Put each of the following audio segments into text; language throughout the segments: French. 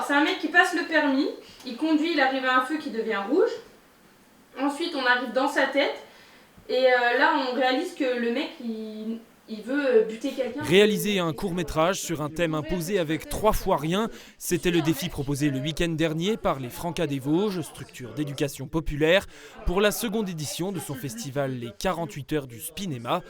Alors c'est un mec qui passe le permis, il conduit, il arrive à un feu qui devient rouge. Ensuite on arrive dans sa tête et là on réalise que le mec il veut buter quelqu'un. Réaliser un court-métrage sur un thème imposé avec 3 fois rien, c'était le défi proposé le week-end dernier par les Francas des Vosges, structure d'éducation populaire, pour la seconde édition de son festival Les 48 heures du Spinéma.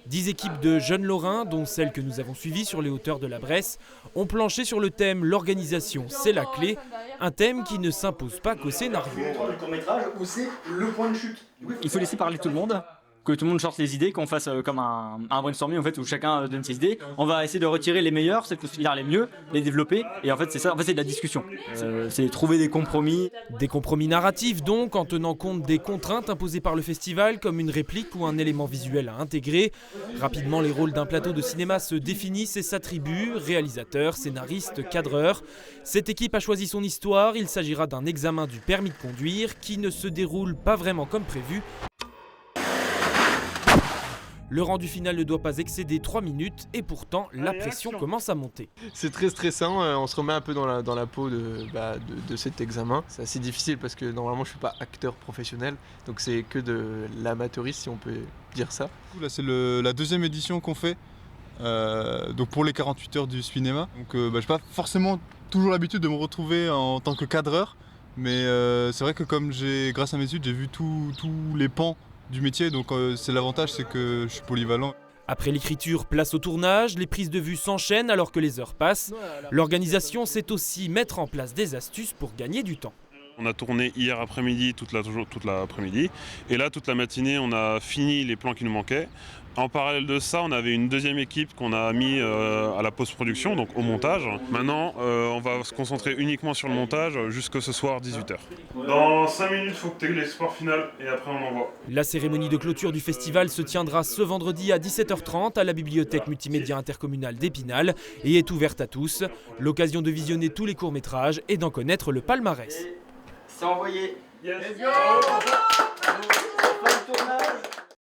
10 équipes de jeunes Lorrains, dont celle que nous avons suivie sur les hauteurs de la Bresse, ont planché sur le thème « L'organisation, c'est la clé », un thème qui ne s'impose pas qu'au scénario. Du court-métrage où c'est le point de chute. Il faut laisser parler tout le monde, que tout le monde sorte les idées, qu'on fasse comme un brainstorming en fait, où chacun donne ses idées. On va essayer de retirer les meilleures, celles qui se les mieux, les développer. Et en fait c'est ça, en fait c'est de la discussion. C'est trouver des compromis. Des compromis narratifs donc, en tenant compte des contraintes imposées par le festival, comme une réplique ou un élément visuel à intégrer. Rapidement, les rôles d'un plateau de cinéma se définissent et s'attribuent, réalisateur, scénariste, cadreur. Cette équipe a choisi son histoire, il s'agira d'un examen du permis de conduire qui ne se déroule pas vraiment comme prévu. Le rendu final ne doit pas excéder 3 minutes et pourtant la pression commence à monter. C'est très stressant, on se remet un peu dans la peau de cet examen. C'est assez difficile parce que normalement je ne suis pas acteur professionnel, donc c'est que de l'amateurisme si on peut dire ça. Là c'est la deuxième édition qu'on fait, donc pour les 48 heures du Spinéma. Donc je n'ai pas forcément toujours l'habitude de me retrouver en tant que cadreur, mais c'est vrai que comme grâce à mes études, j'ai vu tous les pans du métier, donc c'est l'avantage, c'est que je suis polyvalent. Après l'écriture, place au tournage, les prises de vue s'enchaînent alors que les heures passent. L'organisation, c'est aussi mettre en place des astuces pour gagner du temps. On a tourné hier après-midi, toute l'après-midi, et là toute la matinée on a fini les plans qui nous manquaient. En parallèle de ça, on avait une deuxième équipe qu'on a mis à la post-production, donc au montage. Maintenant, on va se concentrer uniquement sur le montage jusqu'à ce soir 18h. Dans 5 minutes, il faut que tu aies l'espoir final et après on envoie. La cérémonie de clôture du festival se tiendra ce vendredi à 17h30 à la bibliothèque multimédia intercommunale d'Épinal et est ouverte à tous. L'occasion de visionner tous les courts-métrages et d'en connaître le palmarès. C'est envoyé. Yes. Let's go.